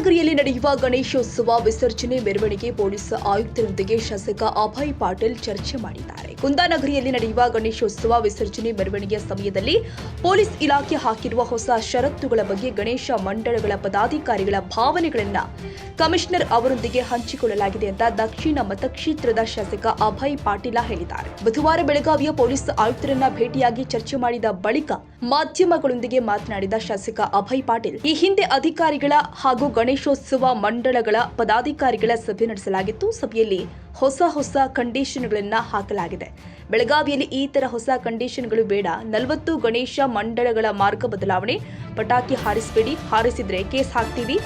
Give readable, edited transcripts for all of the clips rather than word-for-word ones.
ಕುಂದಾನಗರಿಯಲ್ಲಿ ನಡೆಯುವ ಗಣೇಶೋತ್ಸವ ವಿಸರ್ಜನೆ ಮೆರವಣಿಗೆ ಪೊಲೀಸ್ ಆಯುಕ್ತರೊಂದಿಗೆ ಶಾಸಕ ಅಭಯ್ ಪಾಟೀಲ್ ಚರ್ಚೆ ಮಾಡಿದ್ದಾರೆ. ಕುಂದಾನಗರಿಯಲ್ಲಿ ನಡೆಯುವ ಗಣೇಶೋತ್ಸವ ವಿಸರ್ಜನೆ ಮೆರವಣಿಗೆಯ ಸಮಯದಲ್ಲಿ ಪೊಲೀಸ್ ಇಲಾಖೆ ಹಾಕಿರುವ ಹೊಸ ಷರತ್ತುಗಳ ಬಗ್ಗೆ ಗಣೇಶ ಮಂಡಳಗಳ ಪದಾಧಿಕಾರಿಗಳ ಭಾವನೆಗಳನ್ನು ಕಮಿಷನರ್ ಅವರೊಂದಿಗೆ ಹಂಚಿಕೊಳ್ಳಲಾಗಿದೆ ಅಂತ ದಕ್ಷಿಣ ಮತಕ್ಷೇತ್ರದ ಶಾಸಕ ಅಭಯ್ ಪಾಟೀಲ ಹೇಳಿದ್ದಾರೆ. ಬುಧವಾರ ಬೆಳಗಾವಿಯ ಪೊಲೀಸ್ ಆಯುಕ್ತರನ್ನ ಭೇಟಿಯಾಗಿ ಚರ್ಚೆ ಮಾಡಿದ ಬಳಿಕ ಮಾಧ್ಯಮಗಳೊಂದಿಗೆ ಮಾತನಾಡಿದ ಶಾಸಕ ಅಭಯ್ ಪಾಟೀಲ್, ಈ ಹಿಂದೆ ಅಧಿಕಾರಿಗಳ ಹಾಗೂ ಗಣೇಶೋತ್ಸವ ಮಂಡಳಗಳ ಪದಾಧಿಕಾರಿಗಳ ಸಭೆ ನಡೆಸಲಾಗಿತ್ತು. ಸಭೆಯಲ್ಲಿ ಹೊಸ ಕಂಡೀಷನ್ಗಳನ್ನು ಹಾಕಲಾಗಿದೆ. ಬೆಳಗಾವಿಯಲ್ಲಿ ಈ ತರ ಹೊಸ ಕಂಡೀಷನ್ಗಳು ಬೇಡ. 40 ಗಣೇಶ ಮಂಡಳಗಳ ಮಾರ್ಗ ಬದಲಾವಣೆ, ಪಟಾಕಿ ಹಾರಿಸಬೇಡಿ, ಹಾರಿಸಿದ್ರೆ ಕೇಸ್ ಹಾಕ್ತೀವಿ.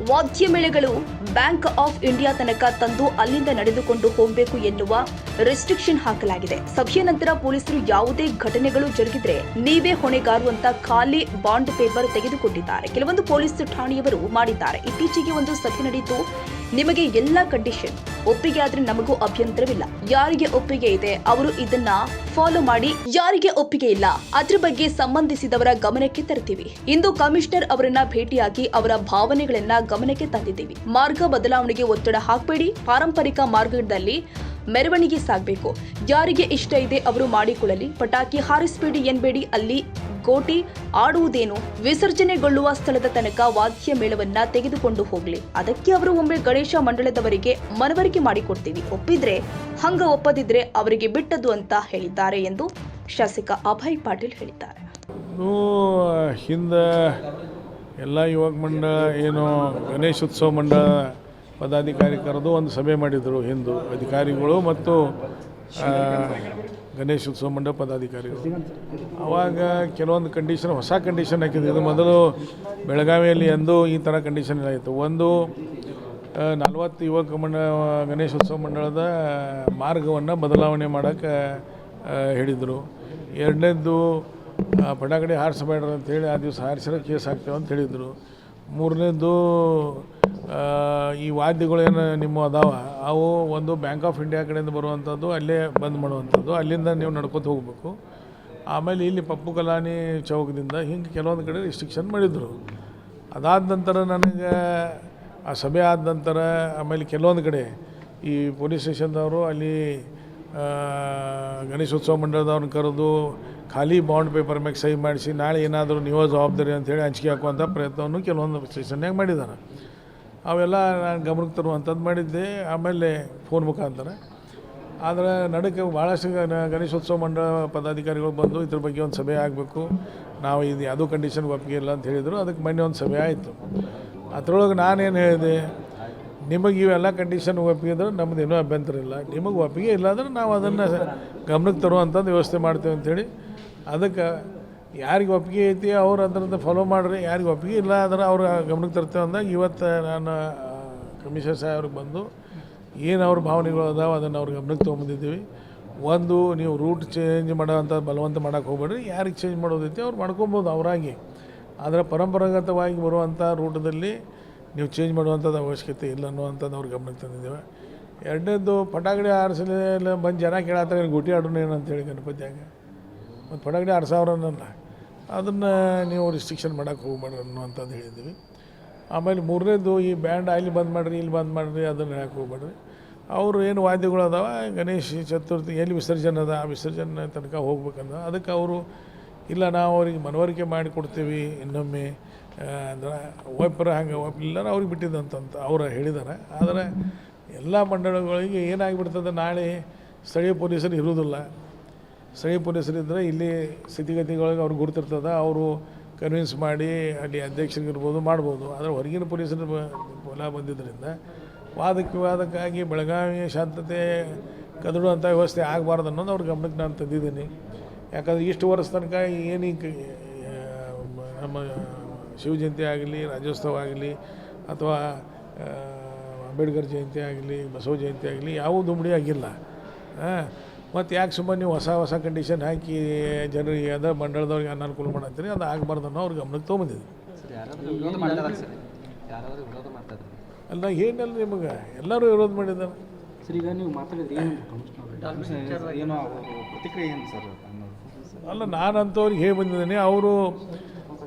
ವಾದ್ಯ ಮೇಳಗಳು ಬ್ಯಾಂಕ್ ಆಫ್ ಇಂಡಿಯಾ ತನಕ ತಂದು ಅಲ್ಲಿಂದ ನಡೆದುಕೊಂಡು ಹೋಗಬೇಕು ಎನ್ನುವ ರೆಸ್ಟ್ರಿಕ್ಷನ್ ಹಾಕಲಾಗಿದೆ. ಸಭೆಯ ನಂತರ ಪೊಲೀಸರು ಯಾವುದೇ ಘಟನೆಗಳು ಜರುಗಿದ್ರೆ ನೀವೇ ಹೊಣೆಗಾರು ಅಂತ ಖಾಲಿ ಬಾಂಡ್ ಪೇಪರ್ ತೆಗೆದುಕೊಂಡಿದ್ದಾರೆ. ಕೆಲವೊಂದು ಪೊಲೀಸ್ ಠಾಣೆಯವರು ಮಾಡಿದ್ದಾರೆ. ಇತ್ತೀಚೆಗೆ ಒಂದು ಸಭೆ ನಡೆಯಿತು. ನಿಮಗೆ ಎಲ್ಲ ಕಂಡೀಷನ್ ಒಪ್ಪಿಗೆ ಆದ್ರೆ ನಮಗೂ ಅಭ್ಯಂತರವಿಲ್ಲ. ಯಾರಿಗೆ ಒಪ್ಪಿಗೆ ಇದೆ ಅವರು ಇದನ್ನ ಫಾಲೋ ಮಾಡಿ, ಯಾರಿಗೆ ಒಪ್ಪಿಗೆ ಇಲ್ಲ ಅದ್ರ ಬಗ್ಗೆ ಸಂಬಂಧಿಸಿದವರ ಗಮನಕ್ಕೆ ತರ್ತೀವಿ. ಇಂದು ಕಮಿಷನರ್ ಅವರನ್ನ ಭೇಟಿಯಾಗಿ ಅವರ ಭಾವನೆಗಳನ್ನ ಗಮನಕ್ಕೆ ತಂದಿದ್ದೀವಿ. ಮಾರ್ಗ ಬದಲಾವಣೆಗೆ ಒತ್ತಡ ಹಾಕಬೇಡಿ. ಪಾರಂಪರಿಕ ಮಾರ್ಗದಲ್ಲಿ ಮೆರವಣಿಗೆ ಸಾಗಬೇಕು. ಯಾರಿಗೆ ಇಷ್ಟ ಇದೆ ಅವರು ಮಾಡಿಕೊಳ್ಳಲಿ. ಪಟಾಕಿ ಹಾರಿಸಬೇಡಿ ಎನ್ಬೇಡಿ. ಅಲ್ಲಿ ಗೋಟಿ ಆಡುವುದೇನು, ವಿಸರ್ಜನೆಗೊಳ್ಳುವ ಸ್ಥಳದ ತನಕ ವಾದ್ಯ ಮೇಳವನ್ನ ತೆಗೆದುಕೊಂಡು ಹೋಗ್ಲಿ. ಅದಕ್ಕೆ ಅವರು ಒಮ್ಮೆ ಗಣೇಶ ಮಂಡಳದವರಿಗೆ ಮನವರಿಕೆ ಮಾಡಿಕೊಡ್ತೀವಿ. ಒಪ್ಪಿದ್ರೆ ಹಂಗ, ಒಪ್ಪದಿದ್ರೆ ಅವರಿಗೆ ಬಿಟ್ಟದ್ದು ಅಂತ ಹೇಳಿದ್ದಾರೆ ಎಂದು ಶಾಸಕ ಅಭಯ್ ಪಾಟೀಲ್ ಹೇಳಿದ್ದಾರೆ. ಹಿಂದೆ ಎಲ್ಲ ಯುವಕ ಮಂಡಳ ಏನು ಗಣೇಶೋತ್ಸವ ಮಂಡಳ ಪದಾಧಿಕಾರಿ ಕರೆದು ಒಂದು ಸಭೆ ಮಾಡಿದರು. ಹಿಂದೂ ಅಧಿಕಾರಿಗಳು ಮತ್ತು ಗಣೇಶೋತ್ಸವ ಮಂಡಳ ಪದಾಧಿಕಾರಿಗಳು. ಆವಾಗ ಕೆಲವೊಂದು ಕಂಡೀಷನ್, ಹೊಸ ಕಂಡೀಷನ್ ಹಾಕಿದ್ರು. ಇದು ಮೊದಲು ಬೆಳಗಾವಿಯಲ್ಲಿ ಎಂದೂ ಈ ಥರ ಕಂಡೀಷನ್ ಇಲ್ಲ ಇತ್ತು. ಒಂದು 40 ಯುವಕ ಗಣೇಶೋತ್ಸವ ಮಂಡಳದ ಮಾರ್ಗವನ್ನು ಬದಲಾವಣೆ ಮಾಡೋಕ್ಕೆ ಹೇಳಿದರು. ಎರಡನೇದ್ದು ಪಟಾಕಿ ಹಾರಿಸಬೇಡ್ರಿ ಅಂತೇಳಿ ಆ ದಿವಸ ಹಾರಿಸಿರೋ ಕೇಸ್ ಹಾಕ್ತೇವೆ ಅಂತ ಹೇಳಿದರು. ಮೂರನೇದ್ದು ಈ ವಾದ್ಯಗಳೇನು ನಿಮ್ಮ ಅದಾವ ಅವು ಒಂದು ಬ್ಯಾಂಕ್ ಆಫ್ ಇಂಡಿಯಾ ಕಡೆಯಿಂದ ಬರುವಂಥದ್ದು ಅಲ್ಲೇ ಬಂದ್ ಮಾಡುವಂಥದ್ದು, ಅಲ್ಲಿಂದ ನೀವು ನಡ್ಕೊತ ಹೋಗಬೇಕು. ಆಮೇಲೆ ಇಲ್ಲಿ ಪಪ್ಪು ಕಲಾನಿ ಚೌಕದಿಂದ ಹಿಂಗೆ ಕೆಲವೊಂದು ಕಡೆ ರಿಸ್ಟ್ರಿಕ್ಷನ್ ಮಾಡಿದರು. ಅದಾದ ನಂತರ ನನಗೆ ಆ ಸಭೆ ಆದ ನಂತರ ಆಮೇಲೆ ಕೆಲವೊಂದು ಕಡೆ ಈ ಪೊಲೀಸ್ ಸ್ಟೇಷನ್ದವರು ಅಲ್ಲಿ ಗಣೇಶೋತ್ಸವ ಮಂಡಳದವ್ರನ್ನ ಕರೆದು ಖಾಲಿ ಬಾಂಡ್ ಪೇಪರ್ ಮ್ಯಾಗೆ ಸಹಿ ಮಾಡಿಸಿ ನಾಳೆ ಏನಾದರೂ ನೀವು ಜವಾಬ್ದಾರಿ ಅಂಥೇಳಿ ಹಂಚಿಕೆ ಹಾಕುವಂಥ ಪ್ರಯತ್ನವನ್ನು ಕೆಲವೊಂದು ಸ್ಟೇಷನ್ಯಾಗ ಮಾಡಿದ್ದಾರೆ. ಅವೆಲ್ಲ ನಾನು ಗಮನಕ್ಕೆ ತರುವಂಥದ್ದು ಮಾಡಿದ್ದೆ. ಆಮೇಲೆ ಫೋನ್ ಮುಖಾಂತರ. ಆದರೆ ನಡಕ್ಕೆ ಭಾಳಷ್ಟು ಗಣೇಶೋತ್ಸವ ಮಂಡಳ ಪದಾಧಿಕಾರಿಗಳು ಬಂದು ಇದ್ರ ಬಗ್ಗೆ ಒಂದು ಸಭೆ ಆಗಬೇಕು, ನಾವು ಇದು ಯಾವುದೂ ಕಂಡೀಷನ್ಗೆ ಒಪ್ಪಿಗೆ ಇಲ್ಲ ಅಂತ ಹೇಳಿದರು. ಅದಕ್ಕೆ ಮೊನ್ನೆ ಒಂದು ಸಭೆ ಆಯಿತು. ಅದರೊಳಗೆ ನಾನೇನು ಹೇಳಿದೆ, ನಿಮಗೆ ಇವೆಲ್ಲ ಕಂಡೀಷನ್ ಒಪ್ಪಿಗೆ ಇದ್ರೆ ನಮ್ಮದೇನೂ ಅಭ್ಯಂತರ ಇಲ್ಲ. ನಿಮಗೆ ಒಪ್ಪಿಗೆ ಇಲ್ಲ ಅಂದ್ರೆ ನಾವು ಅದನ್ನು ಗಮನಕ್ಕೆ ತರುವಂಥದ್ದು ವ್ಯವಸ್ಥೆ ಮಾಡ್ತೇವೆ ಅಂಥೇಳಿ. ಅದಕ್ಕೆ ಯಾರಿಗೆ ಒಪ್ಪಿಗೆ ಐತಿ ಅವ್ರು ಅದರಿಂದ ಫಾಲೋ ಮಾಡಿರಿ, ಯಾರಿಗೆ ಒಪ್ಪಿಗೆ ಇಲ್ಲ ಅಂದ್ರೆ ಅವ್ರು ಗಮನಕ್ಕೆ ತರ್ತೇವೆ ಅಂದಾಗ ಇವತ್ತು ನಾನು ಕಮಿಷನರ್ ಸಾಹೇಬ್ರಿಗೆ ಬಂದು ಏನು ಅವ್ರ ಭಾವನೆಗಳು ಅದಾವೆ ಅದನ್ನು ಅವ್ರ ಗಮನಕ್ಕೆ ತೊಗೊಂಬಂದಿದ್ದೀವಿ. ಒಂದು, ನೀವು ರೂಟ್ ಚೇಂಜ್ ಮಾಡೋವಂಥ ಬಲವಂತ ಮಾಡೋಕ್ಕೆ ಹೋಗ್ಬೇಡ್ರಿ. ಯಾರಿಗೆ ಚೇಂಜ್ ಮಾಡೋದೈತಿ ಅವ್ರು ಮಾಡ್ಕೊಬೋದು ಅವರಾಗಿ. ಆದರೆ ಪರಂಪರಾಗತವಾಗಿ ಬರುವಂಥ ರೂಟದಲ್ಲಿ ನೀವು ಚೇಂಜ್ ಮಾಡುವಂಥದ್ದು ಅವಶ್ಯಕತೆ ಇಲ್ಲ ಅನ್ನುವಂಥದ್ದು ಅವ್ರ ಗಮನಕ್ಕೆ ತಂದಿದ್ದೇವೆ. ಎರಡನೇದು, ಪಟಾಕಿ ಹಾರಿಸಲಿಲ್ಲ ಬಂದು ಜನ ಕೇಳತ್ತಾರೆ ಗುಟಿ ಆಡೋಣ ಏನು ಅಂತೇಳಿ ಗಣಪತಿಯಾಗ ಮತ್ತು ಪಟಾಕಿ ಹಾರಿಸೋರನ್ನ ಅದನ್ನು ನೀವು ರಿಸ್ಟ್ರಿಕ್ಷನ್ ಮಾಡೋಕ್ಕೆ ಹೋಗ್ಬೇಡ್ರಿ ಅನ್ನುವಂಥದ್ದು ಹೇಳಿದ್ದೀವಿ. ಆಮೇಲೆ ಮೂರನೇದು, ಈ ಬ್ಯಾಂಡ್ ಅಲ್ಲಿ ಬಂದ್ ಮಾಡಿರಿ ಇಲ್ಲಿ ಬಂದ್ ಮಾಡಿರಿ ಅದನ್ನು ಹೇಳಕ್ಕೆ ಹೋಗ್ಬೇಡ್ರಿ. ಅವರು ಏನು ವಾದ್ಯಗಳು ಅದಾವ ಗಣೇಶ ಚತುರ್ಥಿ ಎಲ್ಲಿ ವಿಸರ್ಜನೆ ಅದ ಆ ವಿಸರ್ಜನೆ ತನಕ ಹೋಗ್ಬೇಕಂದ. ಅದಕ್ಕೆ ಅವರು ಇಲ್ಲ ನಾವು ಅವ್ರಿಗೆ ಮನವರಿಕೆ ಮಾಡಿಕೊಡ್ತೀವಿ ಇನ್ನೊಮ್ಮೆ ಅಂದ್ರೆ ಒಪ್ಪರ ಹಂಗೆ ಒಪ್ಪಿಲ್ಲ ಅವ್ರಿಗೆ ಬಿಟ್ಟಿದ್ದಂತಂತ ಅವರು ಹೇಳಿದ್ದಾರೆ. ಆದರೆ ಎಲ್ಲ ಮಂಡಳಗಳಿಗೆ ಏನಾಗಿಬಿಡ್ತದೆ, ನಾಳೆ ಸ್ಥಳೀಯ ಪೊಲೀಸರು ಇರೋದಿಲ್ಲ. ಸ್ಥಳೀಯ ಪೊಲೀಸರಿದ್ದರೆ ಇಲ್ಲಿ ಸ್ಥಿತಿಗತಿಗಳಿಗೆ ಅವ್ರಿಗೆ ಗುರುತಿರ್ತದೆ, ಅವರು ಕನ್ವಿನ್ಸ್ ಮಾಡಿ ಅಲ್ಲಿ ಅಧ್ಯಕ್ಷರಿಗಿರ್ಬೋದು ಮಾಡ್ಬೋದು. ಆದರೆ ಹೊರಗಿನ ಪೊಲೀಸರು ಹೊಲ ಬಂದಿದ್ದರಿಂದ ವಾದಕ್ಕಾಗಿ ಬೆಳಗಾವಿ ಶಾಂತತೆ ಕದಡುವಂಥ ವ್ಯವಸ್ಥೆ ಆಗಬಾರ್ದು ಅನ್ನೋದು ಅವ್ರ ಗಮನಕ್ಕೆ ನಾನು ತಂದಿದ್ದೀನಿ. ಯಾಕಂದರೆ ಇಷ್ಟು ವರ್ಷ ತನಕ ಏನೀಗ ನಮ್ಮ ಶಿವಜಯಂತಿ ಆಗಲಿ, ರಾಜ್ಯೋತ್ಸವ ಆಗಲಿ, ಅಥವಾ ಅಂಬೇಡ್ಕರ್ ಜಯಂತಿ ಆಗಲಿ, ಬಸವ ಜಯಂತಿ ಆಗಲಿ ಯಾವ ದುಂಬಡಿ ಆಗಿಲ್ಲ. ಮತ್ತು ಯಾಕೆ ಸುಮ್ಮನೆ ನೀವು ಹೊಸ ಕಂಡೀಷನ್ ಹಾಕಿ ಜನರಿಗೆ ಅದ ಮಂಡಳದವ್ರಿಗೆ ಅನಾನುಕೂಲ ಮಾಡತ್ತೀರಿ, ಅದು ಆಗಬಾರ್ದು ಅನ್ನೋ ಅವ್ರ ಗಮನಕ್ಕೆ ತೊಗೊಂಬಂದಿದ್ವಿ. ಅಲ್ಲ ಏನಲ್ಲ ನಿಮಗೆ ಎಲ್ಲರೂ ವಿರೋಧ ಮಾಡಿದ್ದಾರೆ. ಸರ್, ಈಗ ನೀವು ಮಾತಾಡಿದ್ರಿ ಏನೋ ಪ್ರತಿಕ್ರಿಯೆ ಏನು ಸರ್? ಅಲ್ಲ, ನಾನಂತವ್ರಿಗೆ ಹೇಗೆ ಬಂದಿದ್ದೀನಿ, ಅವರು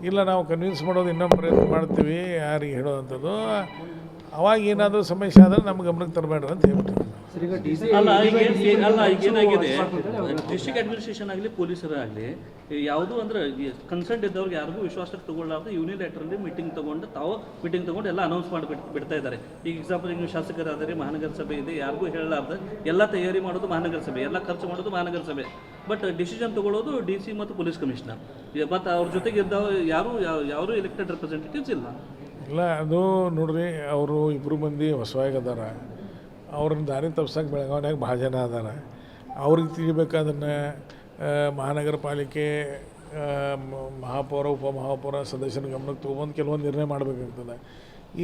ಇಲ್ಲ ನಾವು ಕನ್ವಿನ್ಸ್ ಮಾಡೋದು ಇನ್ನೊಂದು ಪ್ರಯತ್ನ ಮಾಡ್ತೀವಿ ಯಾರಿಗೆ ಹೇಳೋವಂಥದ್ದು, ಅವಾಗ ಏನಾದರೂ ಸಮಸ್ಯೆ ಆದರೆ ನಮ್ಮ ಗಮನಕ್ಕೆ ತರಬೇಡ್ರಿ ಅಂತ ಹೇಳ್ಬಿಟ್ಟು. ಅಲ್ಲ ಈಗ ಏನಾಗಿದೆ, ಡಿಸ್ಟ್ರಿಕ್ಟ್ ಅಡ್ಮಿನಿಸ್ಟ್ರೇಷನ್ ಆಗಲಿ ಪೊಲೀಸರಾಗಲಿ ಯಾವುದು ಅಂದ್ರೆ ಕನ್ಸರ್ಟ್ ಇದ್ದವ್ರಿಗೆ ಯಾರಿಗೂ ವಿಶ್ವಾಸಕ್ಕೆ ತಗೊಳ್ಳಾರ್ದು ಯೂನಿಲೇಟ್ರಲ್ಲಿ ಮೀಟಿಂಗ್ ತೊಗೊಂಡು ಎಲ್ಲ ಅನೌನ್ಸ್ ಮಾಡಿ ಬಿಡ್ತಾ ಇದ್ದಾರೆ. ಈಗ ಎಕ್ಸಾಂಪಲ್ ಈಗ ನೀವು ಶಾಸಕರಾದರೆ ಮಹಾನಗರ ಸಭೆ ಇದೆ, ಯಾರಿಗೂ ಹೇಳಲಾರ್ದು ಎಲ್ಲ ತಯಾರಿ ಮಾಡೋದು ಮಹಾನಗರ ಸಭೆ, ಎಲ್ಲ ಖರ್ಚು ಮಾಡೋದು ಮಹಾನಗರ ಸಭೆ, ಬಟ್ ಡಿಸಿಷನ್ ತಗೊಳ್ಳೋದು DC ಮತ್ತು ಪೊಲೀಸ್ ಕಮಿಷನರ್. ಮತ್ತು ಅವ್ರ ಜೊತೆಗೆ ಇದ್ದವ ಯಾರು ಎಲೆಕ್ಟೆಡ್ ರೆಪ್ರೆಸೆಂಟೇಟಿವ್ಸ್ ಇಲ್ಲ. ಇಲ್ಲ, ಅದು ನೋಡ್ರಿ, ಅವರು ಇಬ್ಬರು ಮಂದಿ ಹೊಸವಾಗಿ ಅದಾರ, ಅವ್ರನ್ನ ದಾರಿ ತಪ್ಸಕ್ಕೆ ಬೆಳಗಾವಿನಾಗ ಭಾಳ ಜನ ಅದಾರ. ಅವ್ರಿಗೆ ತಿಳಿಬೇಕಾದನ್ನು ಮಹಾನಗರ ಪಾಲಿಕೆ ಮಹಾಪೌರ ಉಪಮಹಾಪೌರ ಸದಸ್ಯನ ಗಮನಕ್ಕೆ ತೊಗೊಂಡು ಕೆಲವೊಂದು ನಿರ್ಣಯ ಮಾಡಬೇಕಾಗ್ತದೆ.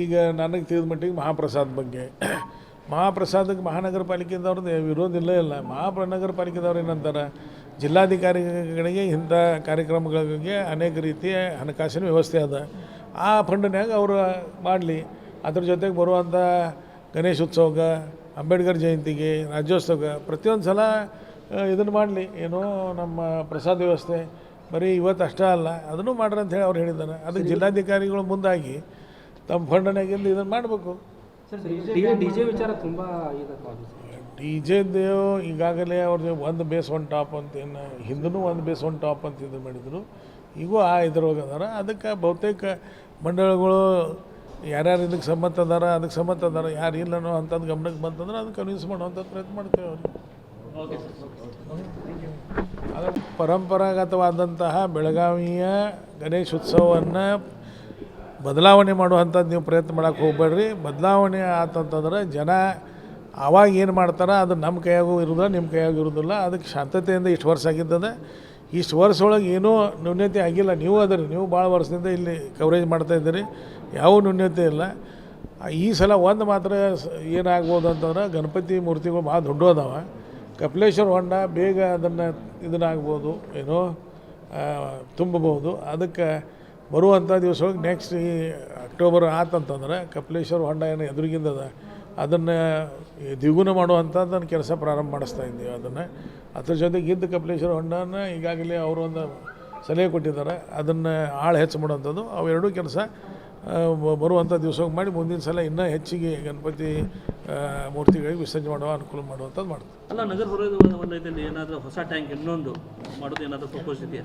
ಈಗ ನನಗೆ ತಿಳಿದ ಮಟ್ಟಿಗೆ ಮಹಾಪ್ರಸಾದಕ್ಕೆ ಮಹಾನಗರ ಪಾಲಿಕೆದವ್ರದ್ದು ವಿರೋಧ ಇಲ್ಲ. ಮಹಾನಗರ ಪಾಲಿಕೆದವ್ರು ಏನಂತಾರೆ, ಜಿಲ್ಲಾಧಿಕಾರಿಗಳಿಗೆ ಇಂಥ ಕಾರ್ಯಕ್ರಮಗಳಿಗೆ ಅನೇಕ ರೀತಿಯ ಹಣಕಾಸಿನ ವ್ಯವಸ್ಥೆ ಅದ, ಆ ಫಂಡ್ನ್ಯಾಗ ಅವರು ಮಾಡಲಿ. ಅದ್ರ ಜೊತೆಗೆ ಬರುವಂಥ ಗಣೇಶೋತ್ಸವಕ್ಕೆ, ಅಂಬೇಡ್ಕರ್ ಜಯಂತಿಗೆ, ರಾಜ್ಯೋತ್ಸವಕ್ಕೆ ಪ್ರತಿಯೊಂದು ಸಲ ಇದನ್ನು ಮಾಡಲಿ. ಏನೋ ನಮ್ಮ ಪ್ರಸಾದ ವ್ಯವಸ್ಥೆ ಬರೀ ಇವತ್ತು ಅಷ್ಟೇ ಅಲ್ಲ, ಅದನ್ನು ಮಾಡ್ರಿ ಅಂತ ಹೇಳಿ ಅವ್ರು ಹೇಳಿದ್ದಾರೆ. ಅದಕ್ಕೆ ಜಿಲ್ಲಾಧಿಕಾರಿಗಳು ಮುಂದಾಗಿ ತಮ್ಮ ಫಂಡ್ನಾಗಿಂದ ಇದನ್ನು ಮಾಡಬೇಕು. ಡಿಜೆದು ಈಗಾಗಲೇ ಅವ್ರದ್ದು ಒಂದು ಬೇಸ್ ಒನ್ ಟಾಪ್ ಅಂತ ಏನು ಹಿಂದೂ ಒಂದು ಬೇಸ್ ಒನ್ ಟಾಪ್ ಅಂತ ಇದು ಮಾಡಿದರು, ಈಗೂ ಆ ಇದ್ರೊಳಗೆ ಅದಾರ. ಅದಕ್ಕೆ ಬಹುತೇಕ ಮಂಡಳಗಳು ಯಾರ್ಯಾರು ಇದಕ್ಕೆ ಸಮ್ಮತ ಅದಾರ ಯಾರು ಇಲ್ಲನೋ ಅಂಥದ್ದು ಗಮನಕ್ಕೆ ಬಂತಂದ್ರೆ ಅದನ್ನು ಕನ್ವಿನ್ಸ್ ಮಾಡುವಂಥದ್ದು ಪ್ರಯತ್ನ ಮಾಡ್ತೇವೆ ಅವ್ರಿಗೆ. ಅದು ಪರಂಪರಾಗತವಾದಂತಹ ಬೆಳಗಾವಿಯ ಗಣೇಶೋತ್ಸವವನ್ನು ಬದಲಾವಣೆ ಮಾಡುವಂಥದ್ದು ನೀವು ಪ್ರಯತ್ನ ಮಾಡೋಕ್ಕೆ ಹೋಗ್ಬೇಡ್ರಿ. ಬದಲಾವಣೆ ಆತಂತಂದ್ರೆ ಜನ ಆವಾಗ ಏನು ಮಾಡ್ತಾರೆ ಅದು ನಮ್ಮ ಕೈಯಾಗೂ ಇರೋದಿಲ್ಲ, ನಿಮ್ಮ ಕೈಯಾಗೂ ಇರೋದಿಲ್ಲ. ಅದಕ್ಕೆ ಶಾಂತತೆಯಿಂದ ಇಷ್ಟು ವರ್ಷ ಆಗಿದ್ದದ, ಇಷ್ಟು ವರ್ಷ ಒಳಗೆ ಏನೂ ನ್ಯೂನ್ಯತೆ ಆಗಿಲ್ಲ. ನೀವು ಭಾಳ ವರ್ಷದಿಂದ ಇಲ್ಲಿ ಕವರೇಜ್ ಮಾಡ್ತಾಯಿದ್ದೀರಿ, ಯಾವ ನ್ಯೂನ್ಯತೆ ಇಲ್ಲ. ಈ ಸಲ ಒಂದು ಮಾತ್ರ ಏನಾಗ್ಬೋದು ಅಂತಂದ್ರೆ, ಗಣಪತಿ ಮೂರ್ತಿಗಳು ಭಾಳ ದೊಡ್ಡ ಅದಾವ, ಕಪಿಲೇಶ್ವರ ಹೊಂಡ ಬೇಗ ಇದನ್ನಾಗ್ಬೋದು, ಏನೋ ತುಂಬಬಹುದು. ಅದಕ್ಕೆ ಬರುವಂಥ ದಿವಸೊಳಗೆ ನೆಕ್ಸ್ಟ್ ಈ ಅಕ್ಟೋಬರ್ ಆತಂತಂದ್ರೆ ಕಪಿಲೇಶ್ವರ ಹೊಂಡ ಏನು ಎದುರಿಗಿಂದದ ಅದನ್ನು ದ್ವಿಗುಣ ಮಾಡುವಂಥದ್ದನ್ನು ಕೆಲಸ ಪ್ರಾರಂಭ ಮಾಡಿಸ್ತಾ ಇದ್ದೀವಿ. ಅದ್ರ ಜೊತೆಗೆ ಇದ್ದ ಕಪಿಲೇಶ್ವರ ಹೊಂಡನ ಈಗಾಗಲೇ ಅವರು ಒಂದು ಸಲಹೆ ಕೊಟ್ಟಿದ್ದಾರೆ, ಅದನ್ನು ಆಳು ಹೆಚ್ಚು ಮಾಡುವಂಥದ್ದು. ಅವೆರಡೂ ಕೆಲಸ ಬರುವಂಥ ದಿವಸಕ್ಕೆ ಮಾಡಿ ಮುಂದಿನ ಸಲ ಇನ್ನೂ ಹೆಚ್ಚಿಗೆ ಗಣಪತಿ ಮೂರ್ತಿಗಳಿಗೆ ವಿಸರ್ಜನೆ ಮಾಡುವ ಅನುಕೂಲ ಮಾಡುವಂಥದ್ದು ಮಾಡ್ತೀವಿ. ಅಲ್ಲ, ನಗರ ಹೊರದಲ್ಲಿ ಏನಾದರೂ ಹೊಸ ಟ್ಯಾಂಕ್ ಇನ್ನೊಂದು ಮಾಡೋದು ಏನಾದರೂ ಪ್ರಪೋಸ್ ಇದೆಯಾ?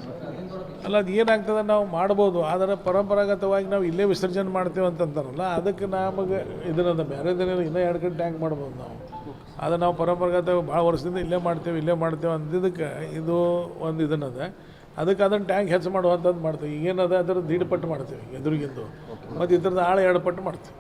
ಅಲ್ಲ, ಅದು ಏನಾಗ್ತದೆ ನಾವು ಮಾಡ್ಬೋದು, ಆದರೆ ಪರಂಪರಾಗತವಾಗಿ ನಾವು ಇಲ್ಲೇ ವಿಸರ್ಜನೆ ಮಾಡ್ತೇವೆ ಅಂತಂತಾರಲ್ಲ, ಅದಕ್ಕೆ ನಮಗೆ ಇದನ್ನ ಬೇರೆದೇನಿಲ್ಲ, ಇನ್ನೂ 2 ಕಡೆ ಟ್ಯಾಂಕ್ ಮಾಡ್ಬೋದು ನಾವು. ಆದರೆ ನಾವು ಪರಂಪರಾಗತ ಭಾಳ ವರ್ಷದಿಂದ ಇಲ್ಲೇ ಮಾಡ್ತೇವೆ ಅಂದಿದ್ದಕ್ಕೆ ಇದು ಒಂದು ಇದನ್ನದ. ಅದಕ್ಕೆ ಅದನ್ನು ಟ್ಯಾಂಕ್ ಹೆಚ್ಚು ಮಾಡುವಂಥದ್ದು ಮಾಡ್ತೀವಿ. ಈಗೇನದ ಅದರ ದೀಡ್ ಪಟ್ಟು ಮಾಡ್ತೀವಿ ಎದುರಿಗಿಂದು, ಮತ್ತು ಇದ್ರದ್ದು ಆಳ 2 ಪಟ್ಟು ಮಾಡ್ತೀವಿ.